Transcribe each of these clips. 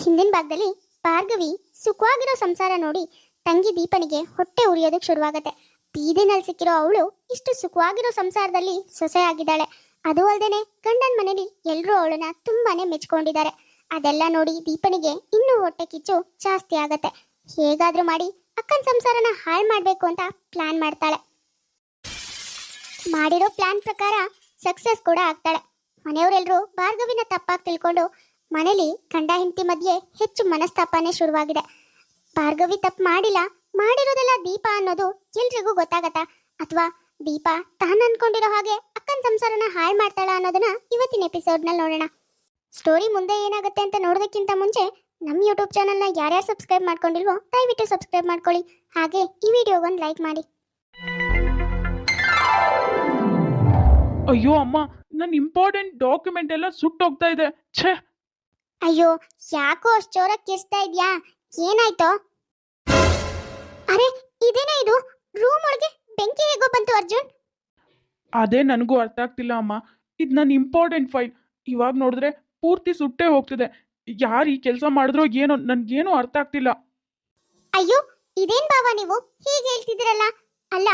ಹಿಂದಿನ ಭಾಗದಲ್ಲಿ ಭಾರ್ಗವಿ ಸುಖವಾಗಿರೋ ಸಂಸಾರ ನೋಡಿ ತಂಗಿ ದೀಪನಿಗೆ ಹೊಟ್ಟೆ ಉರಿಯೋದಕ್ಕೆ ಶುರುವಾಗತ್ತೆ. ಬೀದಿನಲ್ಲಿ ಸಿಕ್ಕಿರೋ ಅವಳು ಇಷ್ಟು ಸುಖವಾಗಿರೋ ಸಂಸಾರದಲ್ಲಿ ಸೊಸೆ ಆಗಿದ್ದಾಳೆ. ಅದು ಅಲ್ಲದೆ ಗಂಡನ ಮನೇಲಿ ಎಲ್ಲರೂ ಅವಳನ್ನ ತುಂಬಾನೇ ಮೆಚ್ಕೊಂಡಿದ್ದಾರೆ. ಅದೆಲ್ಲ ನೋಡಿ ದೀಪನಿಗೆ ಇನ್ನೂ ಹೊಟ್ಟೆ ಕಿಚ್ಚು ಜಾಸ್ತಿ ಆಗತ್ತೆ. ಹೇಗಾದ್ರೂ ಮಾಡಿ ಅಕ್ಕನ ಸಂಸಾರನ ಹಾಳು ಮಾಡಬೇಕು ಅಂತ ಪ್ಲಾನ್ ಮಾಡ್ತಾಳೆ. ಮಾಡಿರೋ ಪ್ಲಾನ್ ಪ್ರಕಾರ ಸಕ್ಸಸ್ ಕೂಡ ಆಗ್ತಾಳೆ. ಮನೆಯವರೆಲ್ಲರೂ ಭಾರ್ಗವಿನ ತಪ್ಪಾಗಿ ತಿಳ್ಕೊಂಡು ಮನೇಲಿ ಗಂಡ ಹೆಂಡತಿ ಮಧ್ಯೆ ಹೆಚ್ಚು ಮನಸ್ತಾಪನೆ ಶುರುವಾಗಿದೆ. ಭಾರ್ಗವಿ ತಪ್ಪು ಮಾಡಿಲ್ಲ, ಮಾಡಿರೋದೆಲ್ಲ ದೀಪ ಅನ್ನೋದು ಎಲ್ರಿಗೂ ಗೊತ್ತಾಗತ್ತಾ, ಅಥವಾ ದೀಪ ತಾನು ಅನ್ಕೊಂಡಿರೋ ಹಾಗೆ ಅಕ್ಕನ ಸಂಸಾರನ ಹಾಳು ಮಾಡ್ತಾಳ ಅನ್ನೋದನ್ನ ಇವತ್ತಿನ ಎಪಿಸೋಡ್ನಲ್ಲಿ ನೋಡೋಣ. ಸ್ಟೋರಿ ಮುಂದೆ ಏನಾಗುತ್ತೆ ಅಂತ ನೋಡೋದಕ್ಕಿಂತ ಮುಂಚೆ ನಮ್ಮ ಯೂಟ್ಯೂಬ್ ಚಾನಲ್ನ ಯಾರ್ಯಾರು ಸಬ್ಸ್ಕ್ರೈಬ್ ಮಾಡ್ಕೊಂಡಿಲ್ವೋ ದಯವಿಟ್ಟು ಸಬ್ಸ್ಕ್ರೈಬ್ ಮಾಡ್ಕೊಳ್ಳಿ. ಹಾಗೆ ಈ ವಿಡಿಯೋಗೊಂದು ಲೈಕ್ ಮಾಡಿ. ಅಯ್ಯೋ ಅಮ್ಮ, ನನ್ನ ಇಂಪಾರ್ಟೆಂಟ್ ಡಾಕ್ಯುಮೆಂಟ್ ಎಲ್ಲ ಸುಟ್ಟೋಗ್ತಾ ಇದೆ. ಛೇ, ಅಯ್ಯೋ ಯಾಕೋ ಅಷ್ಟು ಜೋರಾಗಿ ಕಿರ್ಸ್ತಾ ಇದ್ಯಾ? ಏನಾಯ್ತೋ? ಅರೆ ಇದೇನೇ ಇದು? ರೂಮ್ ಒಳಗೆ ಬೆಂಕಿ ಹೇಗೋ ಬಂತು ಅರ್ಜುನ್? ಅದೇ ನನಗೂ ಅರ್ಥ ಆಗ್ತಿಲ್ಲ ಅಮ್ಮ. ಇದು ನನ್ನ ಇಂಪಾರ್ಟೆಂಟ್ ಫೈಲ್. ಇವಾಗ ನೋಡಿದ್ರೆ ಪೂರ್ತಿ ಸುಟ್ಟೇ ಹೋಗ್ತಿದೆ. ಯಾರು ಈ ಕೆಲಸ ಮಾಡಿದ್ರೋ ಏನೋ, ನನ್ಗೇನು ಅರ್ಥ ಆಗ್ತಿಲ್ಲ. ಅಯ್ಯೋ ಇದೇನ್ ಬಾವ ನೀವು ಹೀಗೆ ಹೇಳ್ತಿದ್ದೀರಲ್ಲ? ಅಲ್ಲ,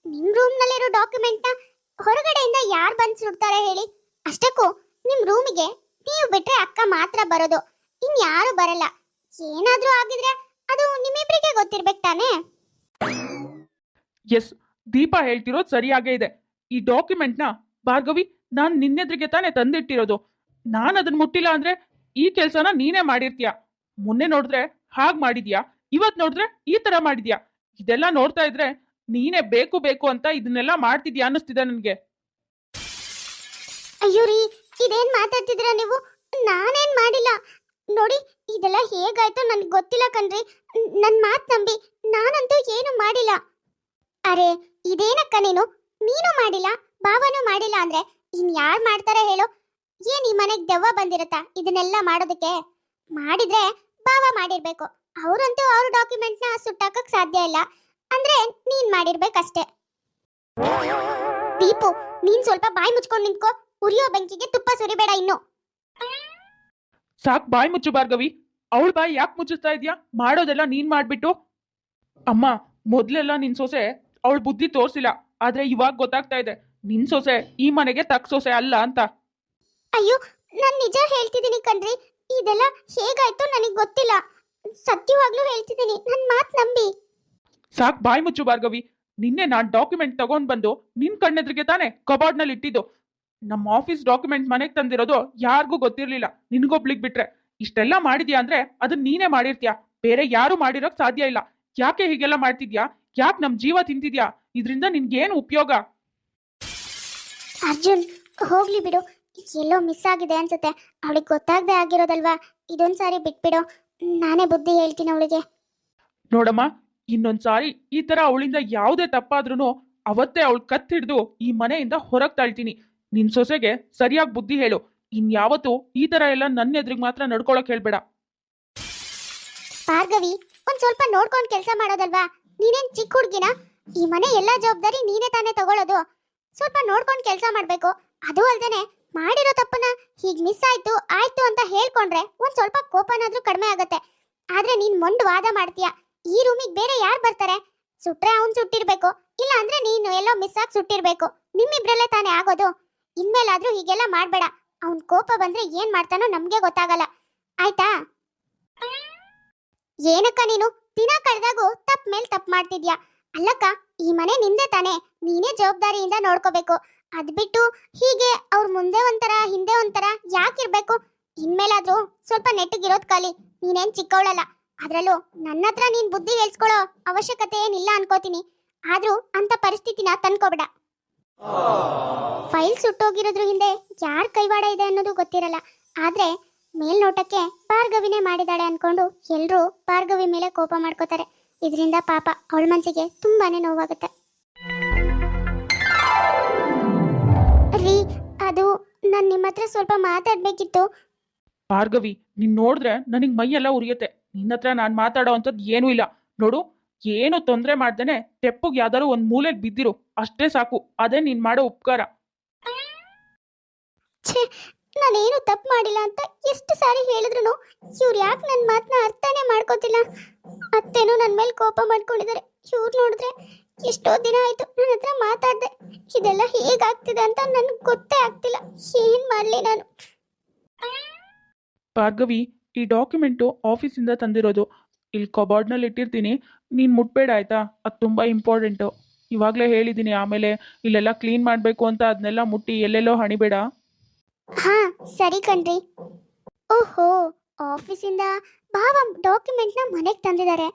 ನಿಮ್ ರೂಮ್ ನಲ್ಲಿರೋ ಡಾಕ್ಯುಮೆಂಟ್ ನ ಹೊರಗಡೆಯಿಂದ ಯಾರು ಬಂದು ಸುಡ್ತಾರೆ ಹೇಳಿ? ಅಷ್ಟಕ್ಕೂ ನಿಮ್ ರೂಮಿಗೆ ನೀವು ಬಿಟ್ರೆ ಅಕ್ಕ ಮಾತ್ರ ಬರೋದು, ಇನ್ಯಾರು ಬರಲ್ಲ. ಏನಾದ್ರೂ ಆಗಿದ್ರೆ ಅದು ನಿಮ್ಮಿಬ್ರಿಗೆ ಗೊತ್ತಿರ್ಬೇಕು ತಾನೇ? ಎಸ್, ದೀಪ ಹೇಳ್ತಿರೋದು ಸರಿಯಾಗೇ ಇದೆ. ಈ ಡಾಕ್ಯುಮೆಂಟ್ನ ಭಾರ್ಗವಿ ನಾನು ನಿನ್ನೆದ್ರಿಗೆ ತಾನೇ ತಂದಿಟ್ಟಿರೋದು. ನಾನು ಅದನ್ನ ಮುಟ್ಟಿಲ್ಲ ಅಂದ್ರೆ ಈ ಕೆಲಸನ ನೀನೇ ಮಾಡಿರ್ತೀಯ. ಮೊನ್ನೆ ನೋಡಿದ್ರೆ ಹಾಗೆ ಮಾಡಿದ್ಯಾ, ಇವತ್ತು ನೋಡಿದ್ರೆ ಈ ತರ ಮಾಡಿದ್ಯಾ. ಇದೆಲ್ಲ ನೋಡ್ತಾ ಇದ್ರೆ ನೀನೇ ಬೇಕು ಬೇಕು ಅಂತ ಇದನ್ನೆಲ್ಲ ಮಾಡ್ತಿದ್ಯಾ ಅನ್ನಿಸ್ತಿದೆ ನನಗೆ. ಅಯ್ಯೋ ರೀ, ಇದೇನ್ ಮಾತಾಡ್ತಿದ್ದೀರಾ ನೀವು? ನಾನೇನ್ ಮಾಡಿಲ್ಲ ನೋಡಿ. ಇದೆಲ್ಲ ಹೇಗಾಯ್ತು ನನ್ಗೆ ಗೊತ್ತಿಲ್ಲ ಕಣ್ರಿ. ನನ್ ಮಾತ್ ನಂಬಿ, ನಾನಂತೂ ಏನು ಮಾಡಿಲ್ಲ. ಅರೆ ಇದೇನಕ್ಕ ನೀನು ಮಾಡಿಲ್ಲ, ಬಾವನೂ ಮಾಡಿಲ್ಲ ಅಂದ್ರೆ ಇನ್ ಯಾರು ಮಾಡ್ತಾರೆ ಹೇಳು? ಏನ್ ಈ ಮನೆಗೆ ದೆವ್ವ ಬಂದಿರತ್ತಾ ಇದನ್ನೆಲ್ಲ ಮಾಡೋದಕ್ಕೆ? ಮಾಡಿದ್ರೆ ಬಾವ ಮಾಡಿರ್ಬೇಕು. ಅವ್ರಂತೂ ಅವ್ರ ಡಾಕ್ಯುಮೆಂಟ್ ನ ಸುಟ್ಟಾಕಕ್ ಸಾಧ್ಯ ಇಲ್ಲ, ಅಂದ್ರೆ ನೀನ್ ಮಾಡಿರ್ಬೇಕಷ್ಟೇ. ದೀಪು, ನೀನ್ ಸ್ವಲ್ಪ ಬಾಯಿ ಮುಚ್ಕೊಂಡು ನಿಂತ್ಕೋ. ಉರಿಯೋ ಬೆಂಕಿಗೆ ತುಪ್ಪ ಸುರಿಬೇಡ ಇನ್ನು. ಸಾಕ್, ಬಾಯಿ ಮುಚ್ಚು ಭಾರ್ಗವಿ. ಅವಳ ಬಾಯಿ ಯಾಕೆ ಮುಚ್ಚಿಸ್ತಾ ಇದ್ಯಾ? ಮಾಡೋದೆಲ್ಲ ನೀನ್ ಮಾಡ್ಬಿಟ್ಟು. ಅಮ್ಮ, ಮೊದ್ಲೆಲ್ಲ ನಿನ್ ಸೊಸೆ ಅವಳ ಬುದ್ಧಿ ತೋರ್ಸಿಲ್ಲ, ಆದ್ರೆ ಇವಾಗ ಗೊತ್ತಾಗ್ತಾ ಇದೆ ನಿನ್ ಸೊಸೆ ಈ ಮನೆಗೆ ತಕ್ಕ ಸೊಸೆ ಅಲ್ಲ ಅಂತ. ಅಯ್ಯೋ, ನಾನ್ ನಿಜ ಹೇಳ್ತಿದ್ದೀನಿ ಕಣ್ರಿ. ಇದೆಲ್ಲ ಹೇಗಾಯ್ತು ನನಗೆ ಗೊತ್ತಿಲ್ಲ. ಸತ್ಯವಾಗ್ಲೂ ಹೇಳ್ತಿದ್ದೀನಿ, ನನ್ ಮಾತ್ ನಂಬಿ. ಸಾಕ್, ಬಾಯಿ ಮುಚ್ಚು ಭಾರ್ಗವಿ. ನಿನ್ನೆ ನಾನ್ ಡಾಕ್ಯುಮೆಂಟ್ ತಗೊಂಡ್ ಬಂದು ನಿನ್ ಕಣ್ಣೆದ್ರಿಗೆ ತಾನೆ ಕಬೋರ್ಡ್ ನಲ್ಲಿ ಇಟ್ಟಿದ್ದು. ನಮ್ಮ ಆಫೀಸ್ ಡಾಕ್ಯುಮೆಂಟ್ ಮನೆಗೆ ತಂದಿರೋದು ಯಾರಿಗೂ ಗೊತ್ತಿರ್ಲಿಲ್ಲ, ನಿನ್ಗೊಬ್ಳಿಗ್ ಬಿಟ್ರೆ. ಇಷ್ಟೆಲ್ಲ ಮಾಡಿದ್ಯಾ ಅಂದ್ರೆ ಅದನ್ನ ನೀನೇ ಮಾಡಿರ್ತೀಯ, ಬೇರೆ ಯಾರು ಮಾಡಿರೋಕ್ ಸಾಧ್ಯ ಇಲ್ಲ. ಯಾಕೆ ಹೀಗೆಲ್ಲ ಮಾಡ್ತಿದ್ಯಾ? ಯಾಕೆ ನಮ್ ಜೀವ ತಿಂತಿದ್ಯಾ? ಇದ್ರಿಂದ ನಿನ್ಗೇನು ಉಪಯೋಗ? ಅರ್ಜುನ್, ಹೋಗ್ಲಿ ಬಿಡು. ಎಲ್ಲೋ ಮಿಸ್ ಆಗಿದೆ ಅನ್ಸುತ್ತೆ. ಅವಳಿಗೆ ಗೊತ್ತಾಗದೆ ಆಗಿರೋದಲ್ವಾ? ಇದೊಂದ್ಸಾರಿ ಬಿಟ್ಬಿಡು, ನಾನೇ ಬುದ್ಧಿ ಹೇಳ್ತೀನಿ ಅವಳಿಗೆ. ನೋಡಮ್ಮ, ಇನ್ನೊಂದ್ಸಾರಿ ಈ ತರ ಅವಳಿಂದ ಯಾವುದೇ ತಪ್ಪಾದ್ರೂ ಅವತ್ತೇ ಅವಳು ಕತ್ ಹಿಡ್ದು ಈ ಮನೆಯಿಂದ ಹೊರಗೆ ತಳ್ತೀನಿ. ನಿನ್ ಸೊಸೆಗೆ ಸರಿಯಾಗಿ ಬುದ್ಧಿ ಹೇಳು. ಇನ್ಯಾವತ್ತೂ ಈ ತರ ಎಲ್ಲ ನನ್ನ ಎದುರಿಗೆ ಮಾತ್ರ ನಡ್ಕೊಳಕ್ ಹೇಳ್ಬೇಡ. ಭಾರ್ಗವಿ, ಒಂದ್ ಸ್ವಲ್ಪ ನೋಡ್ಕೊಂಡು ಕೆಲಸ ಮಾಡೋದಲ್ವಾ? ನೀನೇನ್ ಚಿಕ್ಕ ಹುಡ್ಗಿನ? ಈ ಮನೆ ಎಲ್ಲಾ ಜವಾಬ್ದಾರಿ ನೀನೇ ತಾನೇ ತಗೊಳ್ಳೋದು. ಸ್ವಲ್ಪ ನೋಡ್ಕೊಂಡು ಕೆಲಸ ಮಾಡ್ಬೇಕು. ಅದು ಅಲ್ದೇನೆ ಮಾಡಿರೋ ತಪ್ಪನ್ನ ಹೀಗ್ ಮಿಸ್ ಆಯ್ತು ಆಯ್ತು ಅಂತ ಹೇಳ್ಕೊಂಡ್ರೆ ಒಂದ್ ಸ್ವಲ್ಪ ಕೋಪನಾದ್ರೂ ಕಡಿಮೆ ಆಗತ್ತೆ. ಆದ್ರೆ ನೀನ್ ಮೊಂಡು ವಾದ ಮಾಡ್ತೀಯ. ಈ ರೂಮಿಗೆ ಬೇರೆ ಯಾರು ಬರ್ತಾರೆ? ಸುಟ್ರೆ ಅವ್ನ್ ಸುಟ್ಟಿರ್ಬೇಕು, ಇಲ್ಲ ಅಂದ್ರೆ ನೀನು ಎಲ್ಲೋ ಮಿಸ್ ಆಗಿ ಸುಟ್ಟಿರ್ಬೇಕು. ನಿಮ್ಮಿಬ್ರಲ್ಲೇ ತಾನೇ ಆಗೋದು. ಇನ್ಮೇಲಾದ್ರೂ ಹೀಗೆಲ್ಲ ಮಾಡ್ಬೇಡ. ಅವ್ನ್ ಕೋಪ ಬಂದ್ರೆ ಏನ್ ಮಾಡ್ತಾನೋ ನಮ್ಗೆ ಗೊತ್ತಾಗಲ್ಲ, ಆಯ್ತಾ? ಏನಕ್ಕ ನೀನು ದಿನ ಕಳೆದಾಗೂ ತಪ್ಪ ಮೇಲೆ ತಪ್ಪು ಮಾಡ್ತಿದ್ಯಾ? ಅಲ್ಲಕ್ಕ, ಈ ಮನೆ ನಿಂದೆ ತಾನೆ, ನೀನೇ ಜವಾಬ್ದಾರಿಯಿಂದ ನೋಡ್ಕೋಬೇಕು. ಅದ್ಬಿಟ್ಟು ಹೀಗೆ ಅವ್ರ ಮುಂದೆ ಒಂಥರ ಹಿಂದೆ ಒಂಥರ ಯಾಕಿರ್ಬೇಕು? ಇನ್ಮೇಲಾದ್ರೂ ಸ್ವಲ್ಪ ನೆಟ್ಟಗಿರೋದ್ ಕಲಿ. ನೀನೇನ್ ಚಿಕ್ಕವಳಲ್ಲ. ಅದ್ರಲ್ಲೂ ನನ್ನ ಹತ್ರ ನೀನ್ ಬುದ್ಧಿ ಹೇಳ್ಸ್ಕೊಳ್ಳೋ ಅವಶ್ಯಕತೆ ಏನಿಲ್ಲ ಅನ್ಕೋತೀನಿ. ಆದ್ರೂ ಅಂತ ಪರಿಸ್ಥಿತಿನ ತಂದ್ಕೋಬೇಡ. ಫೈಲ್ ಸುಟ್ಟೋಗಿರೋದ್ರ ಹಿಂದೆ ಯಾರ್ ಕೈವಾಡ ಇದೆ ಅನ್ನೋದು ಗೊತ್ತಿರಲ್ಲ. ಆದ್ರೆ ಮೇಲ್ನೋಟಕ್ಕೆ ಭಾರ್ಗವಿನೇ ಮಾಡಿದಾಳೆ ಅನ್ಕೊಂಡು ಎಲ್ರೂ ಭಾರ್ಗವಿ ಮೇಲೆ ಕೋಪ ಮಾಡ್ಕೋತಾರೆ. ಇದರಿಂದ ಪಾಪ ಅವಳ ಮನ್ಸಿಗೆ ತುಂಬಾನೇ ನೋವಾಗುತ್ತೆ. ರೀ, ಅದು ನಾನು ನಿಮ್ಮ ಹತ್ರ ಸ್ವಲ್ಪ ಮಾತಾಡ್ಬೇಕಿತ್ತು. ಭಾರ್ಗವಿ, ನೀನ್ ನೋಡಿದ್ರೆ ನನಗ್ ಮೈಯೆಲ್ಲ ಉರಿಯುತ್ತೆ. ನಿನ್ನ ಹತ್ರ ನಾನು ಮಾತಾಡೋ ಅಂಥದ್ದು ಏನೂ ಇಲ್ಲ. ನೋಡು, ಏನು ತೊಂದರೆ ಮಾಡ್ದೇನೆ ತೆಪ್ಪಗೆ ಯಾವ್ದಾರು ಒಂದ್ ಮೂಲೆಗೆ ಬಿದ್ದಿರು, ಅಷ್ಟೇ ಸಾಕು. ಅದೇ ನೀನ್ ಮಾಡೋ ಉಪಕಾರ. ಛೇ, ನಾನೇನು ತಪ್ಪು ಮಾಡಿಲ್ಲ ಅಂತ ಎಷ್ಟು ಸಾರಿ ಹೇಳಿದ್ರು ಇವ್ರು ಯಾಕೆ ನನ್ನ ಮಾತನ್ನ ಅರ್ಥನೇ ಮಾಡ್ಕೋತಿಲ್ಲ. ಅತ್ತೇನೋ ನನ್ನ ಮೇಲೆ ಕೋಪ ಮಾಡ್ಕೊಂಡಿದ್ದಾರೆ. ಇವ್ರು ನೋಡಿದ್ರೆ ಎಷ್ಟೋ ದಿನ ಆಯ್ತು ನನ್ನ ಹತ್ರ ಮಾತಾಡ್ದೆ. ಇದೆಲ್ಲ ಹೇಗಾಗ್ತಿದೆ ಅಂತ ನನಗೆ ಗೊತ್ತೇ ಆಗ್ತಿಲ್ಲ. ಏನ್ ಮಾಡ್ಲಿ ನಾನು? ಭಾರ್ಗವಿ, ಈ ಡಾಕ್ಯುಮೆಂಟು ಆಫೀಸಿಂದ ತಂದಿರೋದು. ಇಲ್ಲಿ ಕಬಾರ್ಡ್ನಲ್ಲಿ ಇಟ್ಟಿರ್ತೀನಿ, ನೀನು ಮುಟ್ಬೇಡ ಆಯಿತಾ? ಅದು ತುಂಬ ಇಂಪಾರ್ಟೆಂಟು. ಇವಾಗಲೇ ಹೇಳಿದ್ದೀನಿ, ಆಮೇಲೆ ಇಲ್ಲೆಲ್ಲ ಕ್ಲೀನ್ ಮಾಡಬೇಕು ಅಂತ ಅದನ್ನೆಲ್ಲ ಮುಟ್ಟಿ ಎಲ್ಲೆಲ್ಲೋ ಹಣಿಬೇಡ. ಹಾ ಸರಿ ಕಣ್ರಿ. ಓಹೋ, ಆಫೀಸಿಂದ ಭಾವ ಡಾಕ್ಯುಮೆಂಟ್ನ ಮನೆಗೆ ತಂದಿದ್ದಾರೆ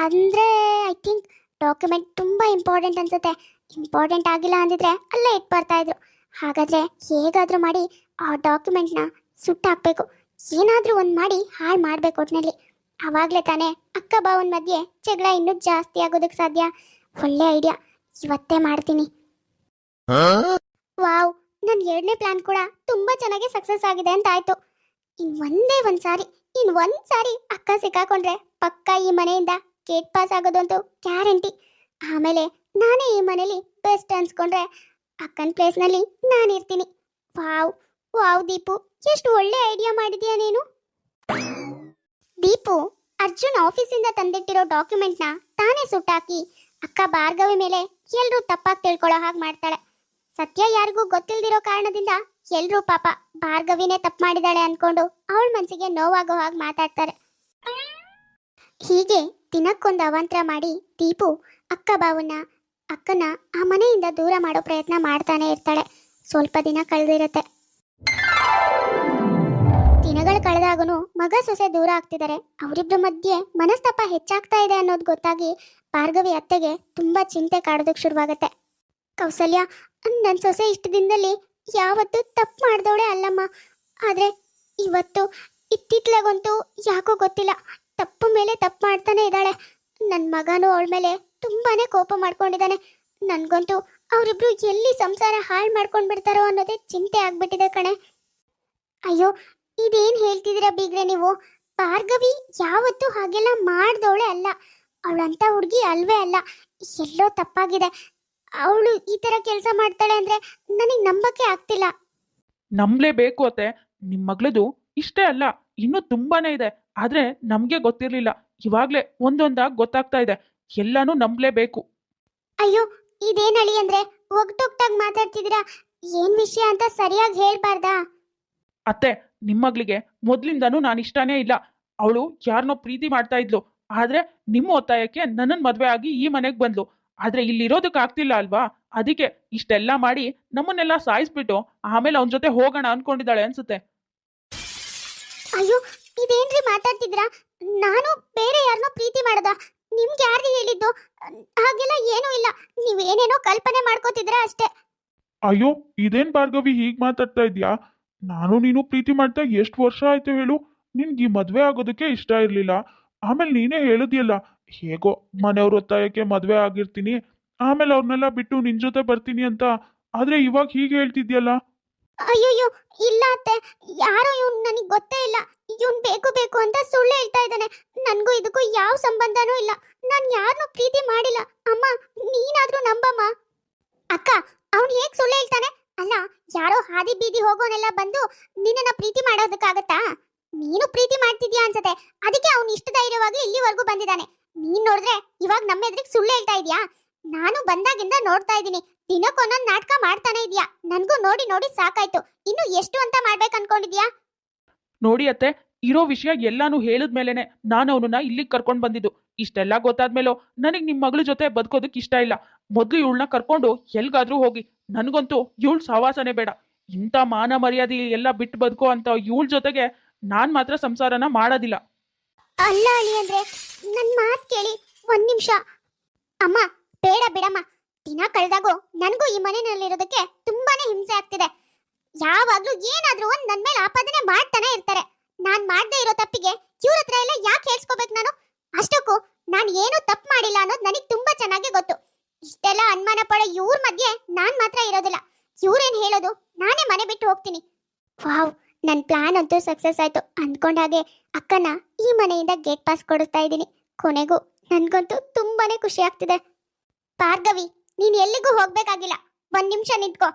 ಅಂದರೆ ಐ ಥಿಂಕ್ ಡಾಕ್ಯುಮೆಂಟ್ ತುಂಬ ಇಂಪಾರ್ಟೆಂಟ್ ಅನ್ಸುತ್ತೆ. ಇಂಪಾರ್ಟೆಂಟ್ ಆಗಿಲ್ಲ ಅಂದಿದ್ರೆ ಅಲ್ಲೇ ಇಟ್ಟು ಬರ್ತಾ ಇದ್ರು. ಹಾಗಾದರೆ ಹೇಗಾದರೂ ಮಾಡಿ ಆ ಡಾಕ್ಯುಮೆಂಟ್ನ ಸುಟ್ಟಾಕಬೇಕು. ಏನಾದರೂ ಒಂದು ಮಾಡಿ ಹಾಳು ಮಾಡಬೇಕು ಒಟ್ಟಿನಲ್ಲಿ. ಆವಾಗಲೇ ತಾನೇ ಅಕ್ಕ ಭಾವನ ಮಧ್ಯೆ ಜಗಳ ಇನ್ನೂ ಜಾಸ್ತಿ ಆಗೋದಕ್ಕೆ ಸಾಧ್ಯ. ಒಳ್ಳೆ ಐಡಿಯಾ, ಇವತ್ತೇ ಮಾಡ್ತೀನಿ. ವಾವ್, ನನ್ನ ಎರಡನೇ ಪ್ಲಾನ್ ಕೂಡ ತುಂಬ ಚೆನ್ನಾಗಿ ಸಕ್ಸಸ್ ಆಗಿದೆ ಅಂತ ಆಯಿತು. ಇನ್ನೊಂದು ಸಾರಿ ಅಕ್ಕ ಸಿಕ್ಕಾಕೊಂಡ್ರೆ ಪಕ್ಕ ಈ ಮನೆಯಿಂದ ಗೇಟ್ ಪಾಸ್ ಆಗೋದಂತೂ ಗ್ಯಾರಂಟಿ. ಆಮೇಲೆ ನಾನೇ ಈ ಮನೇಲಿ ಬೆಸ್ಟ್ ಅನ್ಸ್ಕೊಂಡ್ರೆ ಅಕ್ಕನ ಪ್ಲೇಸ್ನಲ್ಲಿ ನಾನಿರ್ತೀನಿ. ವಾವ್ ವಾವ್ ದೀಪು, ಎಷ್ಟು ಒಳ್ಳೆ ಐಡಿಯಾ ಮಾಡಿದ್ಯಾ ನೀನು. ದೀಪು ಅರ್ಜುನ್ ಆಫೀಸಿಂದ ತಂದಿಟ್ಟಿರೋ ಡಾಕ್ಯುಮೆಂಟ್ನ ತಾನೇ ಸುಟ್ಟಾಕಿ ಅಕ್ಕ ಭಾರ್ಗವಿ ಮೇಲೆ ಎಲ್ಲರೂ ತಪ್ಪಾಗಿ ತಿಳ್ಕೊಳ್ಳೋ ಹಾಗೆ ಮಾಡ್ತಾಳೆ. ಸತ್ಯ ಯಾರಿಗೂ ಗೊತ್ತಿಲ್ದಿರೋ ಕಾರಣದಿಂದ ಎಲ್ಲರೂ ಪಾಪ ಭಾರ್ಗವಿನೇ ತಪ್ಪು ಮಾಡಿದಾಳೆ ಅನ್ಕೊಂಡು ಅವಳ ಮನಸ್ಸಿಗೆ ನೋವಾಗೋ ಹಾಗೆ ಮಾತಾಡ್ತಾರೆ. ಹೀಗೆ ದಿನಕ್ಕೊಂದು ಅವಾಂತರ ಮಾಡಿ ದೀಪು ಅಕ್ಕನ ಆ ಮನೆಯಿಂದ ದೂರ ಮಾಡೋ ಪ್ರಯತ್ನ ಮಾಡ್ತಾನೆ ಇರ್ತಾಳೆ. ಸ್ವಲ್ಪ ದಿನ ಕಳೆದಿರುತ್ತೆ. ದಿನಗಳು ಕಳೆದಾಗೂ ಮಗ ಸೊಸೆ ದೂರ ಆಗ್ತಿದ್ದಾರೆ. ಅವರಿಬ್ಬರ ಮಧ್ಯೆ ಮನಸ್ತಾಪ ಹೆಚ್ಚಾಗ್ತಾ ಇದೆ ಅನ್ನೋದು ಗೊತ್ತಾಗಿ ಭಾರ್ಗವಿ ಅತ್ತೆಗೆ ತುಂಬಾ ಚಿಂತೆ ಕಾಡೋದಕ್ಕೆ ಶುರುವಾಗತ್ತೆ. ಕೌಸಲ್ಯ, ನನ್ನ ಸೊಸೆ ಇಷ್ಟು ದಿನದಲ್ಲಿ ಯಾವತ್ತೂ ತಪ್ಪು ಮಾಡ್ದವಳೆ ಅಲ್ಲಮ್ಮ. ಆದರೆ ಇತ್ತಿತ್ಲಾಗಂತೂ ಯಾಕೋ ಗೊತ್ತಿಲ್ಲ, ತಪ್ಪು ಮೇಲೆ ತಪ್ಪು ಮಾಡ್ತಾನೆ ಇದ್ದಾಳೆ. ನನ್ನ ಮಗನೂ ಅವಳ ಮೇಲೆ ತುಂಬಾನೇ ಕೋಪ ಮಾಡ್ಕೊಂಡಿದ್ದಾನೆ. ನನಗಂತೂ ಅವರಿಬ್ರು ಎಲ್ಲಿ ಸಂಸಾರ ಹಾಳು ಮಾಡ್ಕೊಂಡು ಬಿಡ್ತಾರೋ ಅನ್ನೋದೇ ಚಿಂತೆ ಆಗ್ಬಿಟ್ಟಿದೆ ಕಣೆ. ಅಯ್ಯೋ, ಇದೇನು ಹೇಳ್ತಿದ್ದೀರಾ ಬೀಗ್ರೆ ನೀವು? ಭಾರ್ಗವಿ ಯಾವತ್ತೂ ಹಾಗೆಲ್ಲ ಮಾಡ್ದವಳೆ ಅಲ್ಲ. ಅವಳಂತ ಹುಡುಗಿ ಅಲ್ವೇ ಅಲ್ಲ. ಎಲ್ಲೋ ತಪ್ಪಾಗಿದೆ. ಅವಳು ಈ ಥರ ಕೆಲಸ ಮಾಡ್ತಾಳೆ ಅಂದರೆ ನನಗೆ ನಂಬಕ್ಕೆ ಆಗ್ತಿಲ್ಲ. ನಂಬಲೇಬೇಕು ಅತ್ತೆ. ನಿಮ್ಮ ಮಗಳದು ಇಷ್ಟೇ ಅಲ್ಲ, ಇನ್ನೂ ತುಂಬಾನೇ ಇದೆ. ಆದರೆ ನಮಗೆ ಗೊತ್ತಿರಲಿಲ್ಲ. ಇವಾಗಲೇ ಒಂದೊಂದಾಗಿ ಗೊತ್ತಾಗ್ತಾ ಇದೆ. ಎಲ್ಲಾನು ನಂಬಲೇಬೇಕು. ಅಯ್ಯೋ, ಇದೇನು ಅಳಿ ಅಂದರೆ ಒಗ್ಟೊಗ್ಟಾಗಿ ಮಾತಾಡ್ತಿದ್ದೀರಾ? ಏನು ವಿಷಯ ಅಂತ ಸರಿಯಾಗಿ ಹೇಳ್ಬಾರ್ದಾ? ಅತ್ತೆ, ನಿಮ್ಮ ಮಗಳಿಗೆ ಮೊದಲಿಂದನೂ ನಾನು ಇಷ್ಟನೇ ಇಲ್ಲ. ಅವಳು ಯಾರನ್ನೋ ಪ್ರೀತಿ ಮಾಡ್ತಾ ಇದ್ಲು. ಆದ್ರೆ ನಿಮ್ಮ ಒತ್ತಾಯಕ್ಕೆ ನನ್ನನ್ನು ಮದುವೆ ಆಗಿ ಈ ಮನೆಗೆ ಬಂದ್ಲು. ಆದ್ರೆ ಇಲ್ಲಿರೋದಕ್ಕೆ ಆಗ್ತಿಲ್ಲ ಅಲ್ವಾ? ಅದಕ್ಕೆ ಇಷ್ಟೆಲ್ಲ ಮಾಡಿ ನಮ್ಮನ್ನೆಲ್ಲ ಸಾಯಿಸ್ಬಿಟ್ಟು ಆಮೇಲೆ ಅವನ ಜೊತೆ ಹೋಗೋಣ ಅನ್ಕೊಂಡಿದ್ದಾಳೆ ಅನ್ಸುತ್ತೆ. ಅಯ್ಯೋ, ಇದೇನ್ರಿ ಮಾತಾಡ್ತಿದ್ದೀರಾ? ನಾನು ಬೇರೆ ಯಾರನ್ನೋ ಪ್ರೀತಿ ಮಾಡದ? ನಿಮ್ಗೆ ಯಾರು ಹೇಳಿದ್ದು? ಹಾಗೆಲ್ಲ ಏನೂ ಇಲ್ಲ. ನೀವೇನೇನೋ ಕಲ್ಪನೆ ಮಾಡ್ಕೋತಿದ್ದೀರಾ ಅಷ್ಟೇ. ಅಯ್ಯೋ, ಇದೇನ್ ಭಾರ್ಗವಿ ಹೀಗ್ ಮಾತಾಡ್ತಾ ಇದ್ಯಾ? ನಾನು ನೀನು ಪ್ರೀತಿ ಮಾಡ್ತಾ ಎಷ್ಟು ವರ್ಷ ಆಯ್ತು ಹೇಳು? ನಿನ್ಗೆ ಈ ಮದ್ವೆ ಆಗೋದಕ್ಕೆ ಇಷ್ಟ ಇರ್ಲಿಲ್ಲ. ಆಮೇಲೆ ನೀನೇ ಹೇಳಿದ್ಯಲ್ಲ, ಹೇಗೋ ಮನೆಯವ್ರ ಒತ್ತಾಯಕ್ಕೆ ಮದ್ವೆ ಆಗಿರ್ತೀನಿ, ಆಮೇಲೆ ಅವ್ರನ್ನೆಲ್ಲ ಬಿಟ್ಟು ನಿನ್ ಜೊತೆ ಬರ್ತೀನಿ ಅಂತ. ಆದ್ರೆ ಇವಾಗ ಹೀಗೆ ಹೇಳ್ತಿದ್ಯಲ್ಲ? ಅಯ್ಯೋಯ್ಯೋ, ಇಲ್ಲ ಅತ್ತೆ, ಯಾರೋ ಇವ್ನು ನನಗೆ ಗೊತ್ತೇ ಇಲ್ಲ. ಇವ್ನು ಬೇಕು ಬೇಕು ಅಂತ ಸುಳ್ಳು ಹೇಳ್ತಾ ಇದ್ದಾನೆ. ನನಗೂ ಇದಕ್ಕೂ ಯಾವ ಸಂಬಂಧನೂ ಇಲ್ಲ. ನಾನು ಯಾರನ್ನೂ ಪ್ರೀತಿ ಮಾಡಿಲ್ಲ. ಅಮ್ಮ, ನೀನಾದ್ರೂ ನಂಬಮ್ಮ. ಅಕ್ಕ, ಅವ್ನು ಹೇಗೆ ಸುಳ್ಳು ಹೇಳ್ತಾನೆ? ಅಲ್ಲ, ಯಾರೋ ಹಾದಿ ಬೀದಿ ಹೋಗೋನೆಲ್ಲ ಬಂದು ನಿನ್ನನ್ನ ಪ್ರೀತಿ ಮಾಡೋದಕ್ಕಾಗತ್ತಾ? ನೀನು ಪ್ರೀತಿ ಮಾಡ್ತಿದ್ಯಾ ಅನ್ಸತ್ತೆ. ಅದಕ್ಕೆ ಅವ್ನು ಇಷ್ಟು ಧೈರ್ಯವಾಗಿ ಇಲ್ಲಿವರೆಗೂ ಬಂದಿದ್ದಾನೆ. ನೀನ್ ನೋಡಿದ್ರೆ ಇವಾಗ ನಮ್ಮ ಎದುರಿಗೆ ಸುಳ್ಳು ಹೇಳ್ತಾ ಇದೀಯಾ? ನಾನು ಬಂದಾಗಿಂದ ನೋಡ್ತಾ ಇದ್ದೀನಿ, ದಿನಕ್ಕೊಂದೊಂದು ನಾಟಕ ಮಾಡ್ತಾನೆ ಇದೀಯಾ. ನನ್ಗೂ ನೋಡಿ ನೋಡಿ ಸಾಕಾಯ್ತು. ಇನ್ನು ಎಷ್ಟು ಅಂತ ಮಾಡ್ಬೇಕು ಅನ್ಕೊಂಡಿದ್ಯಾ? ನೋಡಿ ಅತ್ತೆ, ಇರೋ ವಿಷಯ ಎಲ್ಲಾನು ಹೇಳಿದ್ಮೇಲೆನೆ ನಾನು ಅವನನ್ನ ಇಲ್ಲಿಗೆ ಕರ್ಕೊಂಡು ಬಂದಿದ್ದು. ಇಷ್ಟೆಲ್ಲ ಗೊತ್ತಾದ್ಮೇಲೂ ನನಗೆ ನಿಮ್ಮ ಮಗಳ ಜೊತೆ ಬದುಕೋದಕ್ಕೆ ಇಷ್ಟ ಇಲ್ಲ. ಮೊದಲು ಇವಳನ್ನ ಕರ್ಕೊಂಡು ಎಲ್ಗಾದ್ರೂ ಹೋಗಿ. ನನಗಂತೂ ಇವಳು ಸಹವಾಸನೆ ಬೇಡ. ಇಂಥ ಮಾನ ಮರ್ಯಾದೆ ಎಲ್ಲ ಬಿಟ್ಟು ಬದುಕೋ ಅಂತ ಇವಳ ಜೊತೆಗೆ ನಾನ್ ಮಾತ್ರ ಸಂಸಾರನ ಮಾಡೋದಿಲ್ಲ. ಅಲ್ಲ ಅಳಿ ಅಂದ್ರೆ ನನ್ನ ಮಾತು ಕೇಳಿ ಒಂದ್ ನಿಮಿಷ. ಅಮ್ಮ, ಬೇಡ ಬಿಡಮ್ಮ. ದಿನ ಕಳೆದಾಗೂ ನನಗೂ ಈ ಮನೆಯಲ್ಲಿರೋದಕ್ಕೆ ತುಂಬಾನೇ ಹಿಂಸೆ ಆಗ್ತಿದೆ. ಯಾವಾಗ್ಲೂ ಏನಾದ್ರೂ ಒಂದ್ ನನ್ ಮೇಲೆ ಆಪಾದನೆ ಮಾಡ್ತಾನೆ ಇರ್ತಾರೆ. ನಾನ್ ಮಾಡ್ದೇ ಇರೋ ತಪ್ಪಿಗೆ ಇವ್ರ ಹತ್ರ ಎಲ್ಲ ಯಾಕೆ ಹೇಳ್ಸ್ಕೋಬೇಕು ನಾನು? ಅಷ್ಟಕ್ಕೂ ನಾನು ಏನು ತಪ್ಪು ಮಾಡಿಲ್ಲ ಅನ್ನೋದು ನನಗೆ ತುಂಬಾ ಚೆನ್ನಾಗಿ ಗೊತ್ತು. ಇಷ್ಟೆಲ್ಲ ಅನುಮಾನ ಪಡೋ ಇವ್ರ ಮಧ್ಯೆ ನಾನ್ ಮಾತ್ರ ಇರೋದಿಲ್ಲ. ಇವ್ರೇನ್ ಹೇಳೋದು, ನಾನೇ ಮನೆ ಬಿಟ್ಟು ಹೋಗ್ತೀನಿ. ವಾವ್, ನನ್ನ ಪ್ಲಾನ್ ಅಂತೂ ಸಕ್ಸಸ್ ಆಯ್ತು. ಅಂದ್ಕೊಂಡ ಹಾಗೆ ಅಕ್ಕನ ಈ ಮನೆಯಿಂದ ಗೇಟ್ ಪಾಸ್ ಕೊಡಿಸ್ತಾ ಇದ್ದೀನಿ. ಕೊನೆಗೂ ನನ್ಗಂತೂ ತುಂಬಾನೇ ಖುಷಿ ಆಗ್ತಿದೆ. ಭಾರ್ಗವಿ, ನೀನ್ ಎಲ್ಲಿಗೂ ಹೋಗ್ಬೇಕಾಗಿಲ್ಲ. ಒಂದ್ ನಿಮಿಷ ನಿಂತ್ಕೋ.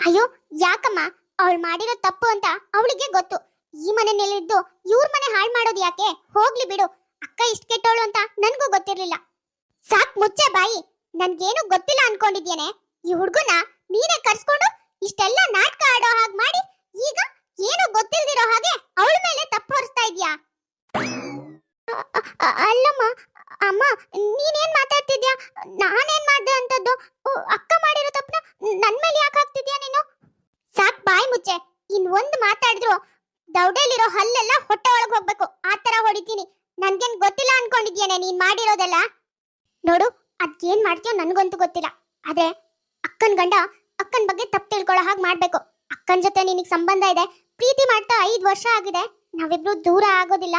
ಅಯ್ಯೋ, ಯಾಕಮ್ಮ? ಅವಳು ಮಾಡಿರೋ ತಪ್ಪು ಅಂತ ಅವಳಿಗೆ ಗೊತ್ತು. ಈ ಮನೆಯಲ್ಲಿದ್ದು ಇವ್ರ ಮನೆ ಹಾಳು ಮಾಡೋದು ಯಾಕೆ? ಹೋಗ್ಲಿ ಬಿಡು. ಅಕ್ಕ ಇಷ್ಟ ಕೆಟ್ಟವಳು ಅಂತ ನನ್ಗೂ ಗೊತ್ತಿರ್ಲಿಲ್ಲ. ಸಾಕ್ ಮುಚ್ಚೆ ಬಾಯಿ. ನನ್ಗೇನು ಗೊತ್ತಿಲ್ಲ ಅನ್ಕೊಂಡಿದ್ಯೇನೆ? ಈ ಹುಡ್ಗನ ನೀನೇ ಕರ್ಸ್ಕೊಂಡು ಇಷ್ಟೆಲ್ಲ ನಾಟಕ ಆಡೋ ಹಾಗೆ ಮಾಡಿ ಈಗ ಏನು ಗೊತ್ತಿಲ್ದಿರೋ ಹಾಗೆ ಅವಳ ಮೇಲೆ ತಪ್ಪು ಹೊರಿಸ್ತಾ ಇದೀಯಾ? ಅಲ್ಲಮ್ಮ, ಅಮ್ಮ ನೀನೇನ್ ಮಾತಾಡ್ತಿದ್ಯಾ? ನಾನೇನ್ ಮಾಡ್ದೆ ಅಂತದ್ದು? ಅಕ್ಕ ಮಾಡಿರೋ ತಪ್ಪನ ನನ್ ಮೇಲೆ ಯಾಕೆ ಹಾಕ್ತಿದ್ಯಾ ನೀನು? ಸಾಕ್ ಬಾಯಿ ಮುಚ್ಚೆ. ಒಂದ್ ಮಾತಾಡಿದ್ರು ದೌಡೆಲಿರೋ ಹಲ್ಲೆಲ್ಲ ಹೊಟ್ಟೆ ಒಳಗ್ ಹೋಗ್ಬೇಕು. ಆ ತರ ಹೊಡಿತೀನಿ. ನನ್ಗೇನ್ ಗೊತ್ತಿಲ್ಲ ಅನ್ಕೊಂಡಿದ್ಯೇನೆ ನೀನ್ ಮಾಡಿರೋದೆಲ್ಲ? ನೋಡು, ಅದ್ಕೇನ್ ಮಾಡ್ತೀಯೋ ನನ್ಗಂತೂ ಗೊತ್ತಿಲ್ಲ. ಆದ್ರೆ ಅಕ್ಕನ್ ಗಂಡ ಅಕ್ಕನ್ ಬಗ್ಗೆ ತಪ್ಪು ತಿಳ್ಕೊಳ್ಳೋ ಹಾಗೆ ಮಾಡ್ಬೇಕು. ಅಕ್ಕನ್ ಜೊತೆ ನಿನಗ್ ಸಂಬಂಧ ಇದೆ, ಪ್ರೀತಿ ಮಾಡ್ತಾ 5 ವರ್ಷ ಆಗಿದೆ. ನಾವಿಬ್ರು ದೂರ ಆಗೋದಿಲ್ಲ.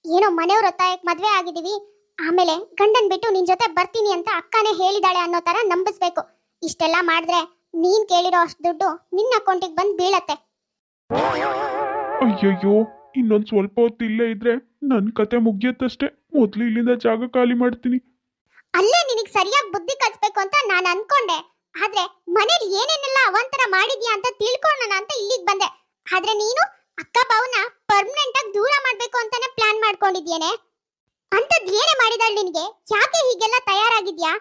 ಏನೋ ಮನೆಯವ್ರ ಒತ್ತಾಯಕ್ಕೆ ಮದ್ವೆ ಆಗಿದೀವಿ. ಆಮೇಲೆ ಗಂಡನ್ ಬಿಟ್ಟು ನಿನ್ ಜೊತೆ ಬರ್ತೀನಿ ಅಂತ ಅಕ್ಕನೇ ಹೇಳಿದಾಳೆ ಅನ್ನೋ ತರ ನಂಬಿಸ್ಬೇಕು. ಇಷ್ಟೆಲ್ಲ ಮಾಡಿದ್ರೆ ನೀನ್ ಕೇಳಿರೋ ಅಷ್ಟು ದುಡ್ಡು ನಿನ್ನ ಅಕೌಂಟಿಗೆ ಬಂದ್ ಬೀಳತ್ತೆ. ಅಯ್ಯಯ್ಯೋ, ಇನ್ನೊಂದ್ ಸ್ವಲ್ಪ ಹೊತ್ತು ಇಲ್ಲೇ ಇದ್ರೆ ನನ್ ಕತೆ ಮುಗಿಯತ್ತಷ್ಟೇ. ಮೊದ್ಲು ಇಲ್ಲಿಂದ ಜಾಗ ಖಾಲಿ ಮಾಡ್ತೀನಿ. ಅಲ್ಲೇ ನಿನಗ್ ಸರಿಯಾಗಿ ಬುದ್ಧಿ ಕಲಿಸ್ಬೇಕು ಅಂತ ನಾನು ಅನ್ಕೊಂಡೆ. ಆದ್ರೆ ಮನೇಲಿ ಏನೇನೆಲ್ಲ ಅವಾಂತರ ಮಾಡಿದ್ಯಾ ಅಂತ ತಿಳ್ಕೊಳ್ಳೋಣ ಅಂತ ಇಲ್ಲಿಗೆ ಬಂದೆ. ಆದ್ರೆ ನೀನು ಅಕ್ಕ ಬಾವನ್ನ ಪರ್ಮನೆಂಟ್ ಆಗಿ ದೂರ ಮಾಡ್ಬೇಕು ಅಂತಾನೆ ಪ್ಲಾನ್ ಮಾಡ್ಕೊಂಡಿದ್ಯೇನೆ. ಅಂತದ್ ಏನೇ ಮಾಡಿದಾಳ್ ನಿನ್ಗೆ? ಯಾಕೆ ಹೀಗೆಲ್ಲ ತಯಾರಾಗಿದ್ಯಾ?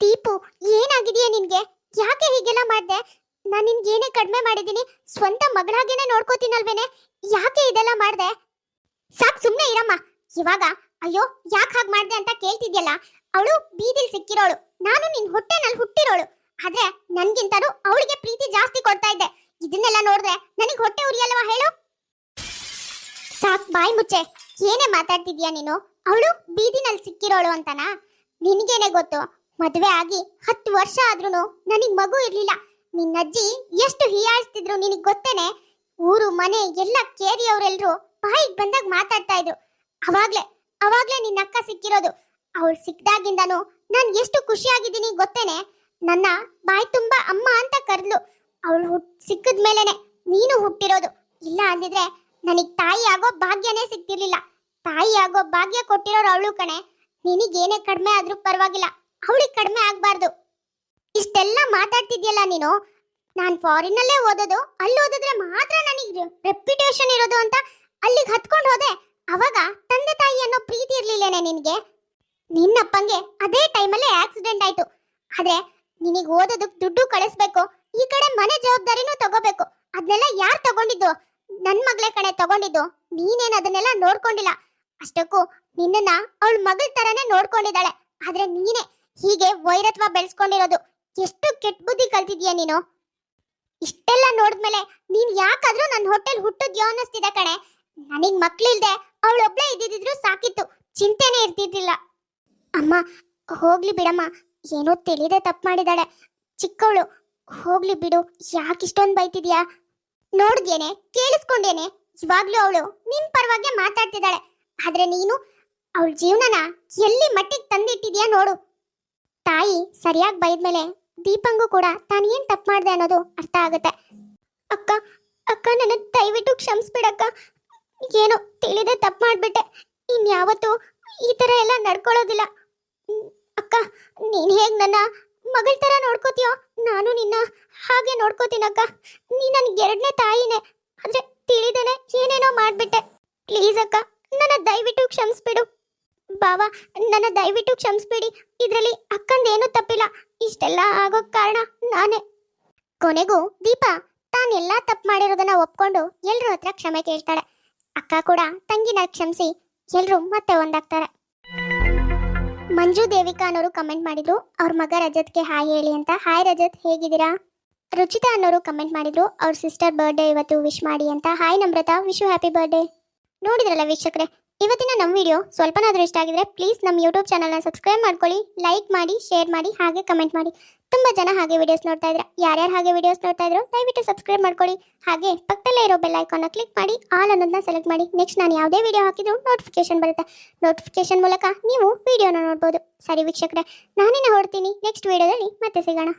ದೀಪು, ಏನಾಗಿದೆಯಾ ನಿನ್ಗೆ? ಯಾಕೆ ಹೀಗೆಲ್ಲ ಮಾಡ್ದೆ? ನಾನು ನಿನ್ಗೆ ಏನೇ ಕಡಿಮೆ ಮಾಡಿದೀನಿ? ಸ್ವಂತ ಮಗಳಾಗೇನೆ ನೋಡ್ಕೋತೀನಲ್ವೇನೆ? ಯಾಕೆ ಇದೆಲ್ಲ ಮಾಡ್ದೆ? ಸಾಕ್ ಸುಮ್ನೆ ಇರಮ್ಮ. ಇವಾಗ ಅಯ್ಯೋ ಯಾಕೆ ಹಾಗೆ ಮಾಡ್ದೆ ಅಂತ ಕೇಳ್ತಿದ್ಯಲ್ಲ, ಅವಳು ಬೀದಿಲ್ ಸಿಕ್ಕಿರೋಳು, ನಾನು ನಿನ್ ಹೊಟ್ಟೆನಲ್ಲಿ ಹುಟ್ಟಿರೋಳು. ಆದ್ರೆ ನನ್ಗಿಂತನೂ ಅವಳಿಗೆ ಪ್ರೀತಿ ಜಾಸ್ತಿ ಕೊಡ್ತಾ ಇದ್ದೆ. ಇದನ್ನೆಲ್ಲ ನೋಡಿದ್ರೆ ನನಗ್ ಹೊಟ್ಟೆ ಉರಿಯಲ್ವಾ ಹೇಳು? ಸಾಕ್ ಬಾಯಿ ಮುಚ್ಚೆ. ಏನೇ ಮಾತಾಡ್ತಿದ್ಯಾ ನೀನು? ಅವಳು ಬೀದಿನಲ್ಲಿ ಸಿಕ್ಕಿರೋಳು ಅಂತನಾ? ನಿನ್ಗೇನೆ ಗೊತ್ತು, ಮದ್ವೆ ಆಗಿ 10 ವರ್ಷ ಆದ್ರೂ ನನಗ್ ಮಗು ಇರ್ಲಿಲ್ಲ. ನಿನ್ನಜ್ಜಿ ಎಷ್ಟು ಹೀಯಾಳಿಸ್ತಿದ್ರು ನಿನಗ್ ಗೊತ್ತೇನೆ? ಊರು ಮನೆ ಎಲ್ಲ ಕೇರಿಯವರೆಲ್ರು ಬಾಯಿಗೆ ಬಂದಾಗ ಮಾತಾಡ್ತಾ ಇದ್ರು. ಅವಾಗ್ಲೇ ನಿನ್ನ ಅಕ್ಕ ಸಿಕ್ಕಿರೋದು. ಅವಳು ಸಿಕ್ದಾಗಿಂದನು ನಾನು ಎಷ್ಟು ಖುಷಿಯಾಗಿದ್ದೀನಿ ಗೊತ್ತೇನೆ? ನನ್ನ ಬಾಯಿ ತುಂಬಾ ಅಮ್ಮ ಅಂತ ಕರೆದ್ಲು. ಅವಳು ಸಿಕ್ಕದ ಮೇಲೆನೆ ನೀನು ಹುಟ್ಟಿರೋದು. ಇಲ್ಲ ಅಂದಿದ್ರೆ ನನಗ್ ತಾಯಿ ಆಗೋ ಭಾಗ್ಯನೇ ಸಿಕ್ತಿರ್ಲಿಲ್ಲ. ತಾಯಿ ಆಗೋ ಭಾಗ್ಯ ಕೊಟ್ಟಿರೋರು ಅವಳು ಕಣೆ. ನಿನಗೇನೇ ಕಡಿಮೆ ಆದ್ರೂ ಪರವಾಗಿಲ್ಲ, ಅವಳಿಗೆ ಕಡಿಮೆ ಆಗ್ಬಾರ್ದು. ಇಷ್ಟೆಲ್ಲ ಮಾತಾಡ್ತಿದ್ಯಲ್ಲ ನೀನು. ನಾನ್ ಫಾರಿನಲ್ಲೇ ಓದೋದು, ಅಲ್ಲಿ ಓದಿದ್ರೆ ಮಾತ್ರ ನನಗೆ ರೆಪ್ಯುಟೇಷನ್ ಇರೋದು ಅಂತ ಅಲ್ಲಿಗೆ ಹತ್ಕೊಂಡು ಹೋದೆ. ಅವಾಗ ತಂದೆ ತಾಯಿ ಅನ್ನೋ ಪ್ರೀತಿ ಇರ್ಲಿಲ್ಲೇನೆ ನಿನ್ಗೆ? ನಿನ್ನಪ್ಪಂಗೆ ಅದೇ ಟೈಮಲ್ಲೇ ಆಕ್ಸಿಡೆಂಟ್ ಆಯ್ತು. ಆದ್ರೆ ನಿನಗೆ ಓದೋದಕ್ಕೆ ದುಡ್ಡು ಕಳಿಸ್ಬೇಕು, ಈ ಕಡೆ ಮನೆ ಜವಾಬ್ದಾರಿನೂ ತಗೋಬೇಕು. ಅದನ್ನೆಲ್ಲ ಯಾರು ತಗೊಂಡಿದ್ದು? ನನ್ ಮಗಳೇ ಕಣೆ ತಗೊಂಡಿದ್ದು. ನೀನೇನ್ ಅದನ್ನೆಲ್ಲ ನೋಡ್ಕೊಂಡಿಲ್ಲ. ಅಷ್ಟಕ್ಕೂ ನಿನ್ನನ್ನ ಅವಳ ಮಗಳ ತರನೇ ನೋಡ್ಕೊಂಡಿದ್ದಾಳೆ. ಆದ್ರೆ ನೀನೇ ಹೀಗೆ ವೈರತ್ವ ಬೆಳೆಸ್ಕೊಂಡಿರೋದು. ಎಷ್ಟು ಕೆಟ್ಟ ಬುದ್ಧಿ ಕಲ್ತಿದ್ಯಾ ನೀನು? ಇಷ್ಟೆಲ್ಲ ನೋಡಿದ್ಮೇಲೆ ನೀನ್ ಯಾಕಾದ್ರೂ ನನ್ನ ಹೊಟ್ಟೆಲ್ ಹುಟ್ಟಿದ್ಯೋ ಅನ್ನಿಸ್ತಿದೆ ಕಣೆ. ನನಗ್ ಮಕ್ಳಿಲ್ದೆ ಅವಳೊಬ್ಳೆ ಇದ್ದಿದ್ರು ಸಾಕಿತ್ತು, ಚಿಂತೆನೇ ಇರ್ತಿದ್ದಿಲ್ಲ. ಅಮ್ಮ ಹೋಗ್ಲಿ ಬಿಡಮ್ಮ, ಏನೋ ತಿಳಿದೆ ತಪ್ಪು ಮಾಡಿದಾಳೆ, ಚಿಕ್ಕವಳು. ಹೋಗ್ಲಿ ಬಿಡು, ಯಾಕಿಷ್ಟೊಂದು ಬೈತಿದ್ಯಾ? ನೋಡ್ದೇನೆ, ಕೇಳಿಸ್ಕೊಂಡೇನೆ, ಇವಾಗ್ಲೂ ಅವಳು ನಿನ್ ಪರವಾಗಿ ಮಾತಾಡ್ತಿದ್ದಾಳೆ. ಆದ್ರೆ ನೀನು ಅವಳ ಜೀವನನ ಎಲ್ಲಿ ಮಟ್ಟಿಗೆ ತಂದಿಟ್ಟಿದ್ಯಾ ನೋಡು. ತಾಯಿ ಸರಿಯಾಗಿ ಬೈದ್ಮೇಲೆ ದೀಪಂಗೂ ಕೂಡ ತಾನು ಏನ್ ತಪ್ಪು ಮಾಡ್ದೆ ಅನ್ನೋದು ಅರ್ಥ ಆಗುತ್ತೆ. ಅಕ್ಕ ಅಕ್ಕ ನನ್ನ ದಯವಿಟ್ಟು ಕ್ಷಮಿಸ್ಬಿಡಕ್ಕ. ಏನೋ ತಿಳಿದೆ ತಪ್ಪು ಮಾಡ್ಬಿಟ್ಟೆ. ಇನ್ಯಾವತ್ತೂ ಈ ತರ ಎಲ್ಲ ನಡ್ಕೊಳ್ಳೋದಿಲ್ಲ. ಅಕ್ಕ, ನೀನ್ ಹೇಗ್ ನನ್ನ ಮಗಳ ತರ ನೋಡ್ಕೋತೀಯೋ ನಾನು ನಿನ್ನ ಹಾಗೆ ನೋಡ್ಕೋತೀನಕ್ಕ. ನೀ ನನ್ಗೆ 2ನೇ ತಾಯಿನೇ. ಆದ್ರೆ ತಿಳಿದೇನೆ ಏನೇನೋ ಮಾಡ್ಬಿಟ್ಟೆ. ಪ್ಲೀಸ್ ಅಕ್ಕ, ನನ್ನ ದಯವಿಟ್ಟು ಕ್ಷಮಿಸ್ಬಿಡು. ಬಾವಾ, ನನ್ನ ದಯವಿಟ್ಟು ಕ್ಷಮಿಸ್ಬಿಡಿ. ಇದ್ರಲ್ಲಿ ಅಕ್ಕಂದೇನು ತಪ್ಪಿಲ್ಲ. ಇಷ್ಟೆಲ್ಲ ಆಗೋಕ್ ಕಾರಣ ನಾನೇ. ಕೊನೆಗೂ ದೀಪ ತಾನೆಲ್ಲಾ ತಪ್ಪು ಮಾಡಿರೋದನ್ನ ಒಪ್ಕೊಂಡು ಎಲ್ರ ಹತ್ರ ಕ್ಷಮೆ ಕೇಳ್ತಾಳೆ. ಅಕ್ಕ ಕೂಡ ತಂಗಿನ ಕ್ಷಮಿಸಿ ಎಲ್ರು ಮತ್ತೆ ಒಂದಾಗ್ತಾರೆ. ಮಂಜು ದೇವಿಕಾ ಅನ್ನೋರು ಕಮೆಂಟ್ ಮಾಡಿದ್ರು ಅವ್ರ ಮಗ ರಜತ್ಗೆ ಹಾಯ್ ಹೇಳಿ ಅಂತ. ಹಾಯ್ ರಜತ್, ಹೇಗಿದ್ದೀರಾ? ರುಚಿತಾ ಅನ್ನೋರು ಕಮೆಂಟ್ ಮಾಡಿದ್ರು ಅವ್ರ ಸಿಸ್ಟರ್ ಬರ್ಡೇ ಇವತ್ತು ವಿಶ್ ಮಾಡಿ ಅಂತ. Hi Namrata, wish you happy birthday. ನೋಡಿದ್ರಲ್ಲ ವೀಕ್ಷಕರೇ, ಇವತ್ತಿನ ನಮ್ಮ ವಿಡಿಯೋ ಸ್ವಲ್ಪನಾದ್ರೂ ಇಷ್ಟ ಆಗಿದ್ರೆ ಪ್ಲೀಸ್ ನಮ್ಮ ಯೂಟ್ಯೂಬ್ ಚಾನಲ್ನ ಸಬ್ಸ್ಕ್ರೈಬ್ ಮಾಡ್ಕೊಳ್ಳಿ, ಲೈಕ್ ಮಾಡಿ, ಶೇರ್ ಮಾಡಿ, ಹಾಗೆ ಕಮೆಂಟ್ ಮಾಡಿ. ತುಂಬ ಜನ ಹಾಗೆ ವಿಡಿಯೋಸ್ ನೋಡ್ತಾ ಇದ್ರೆ, ಯಾರ್ಯಾರು ಹಾಗೆ ವಿಡಿಯೋಸ್ ನೋಡ್ತಾ ಇದ್ರು ದಯವಿಟ್ಟು ಸಬ್ಸ್ಕ್ರೈಬ್ ಮಾಡ್ಕೊಳ್ಳಿ. ಹಾಗೆ ಪಕ್ಕದಲ್ಲೇ ಇರೋ ಬೆಲ್ ಐಕಾನ್ನ ಕ್ಲಿಕ್ ಮಾಡಿ ಆಲ್ ಅನ್ನೋದನ್ನ ಸೆಲೆಕ್ಟ್ ಮಾಡಿ. ನೆಕ್ಸ್ಟ್ ನಾನು ಯಾವುದೇ ವಿಡಿಯೋ ಹಾಕಿದ್ರು ನೋಟಿಫಿಕೇಶನ್ ಬರುತ್ತೆ. ನೋಟಿಫಿಕೇಶನ್ ಮೂಲಕ ನೀವು ವಿಡಿಯೋನ ನೋಡ್ಬೋದು. ಸರಿ ವೀಕ್ಷಕರೇ, ನಾನಿನ್ನ ಹೊರಡ್ತೀನಿ. ನೆಕ್ಸ್ಟ್ ವಿಡಿಯೋದಲ್ಲಿ ಮತ್ತೆ ಸಿಗೋಣ.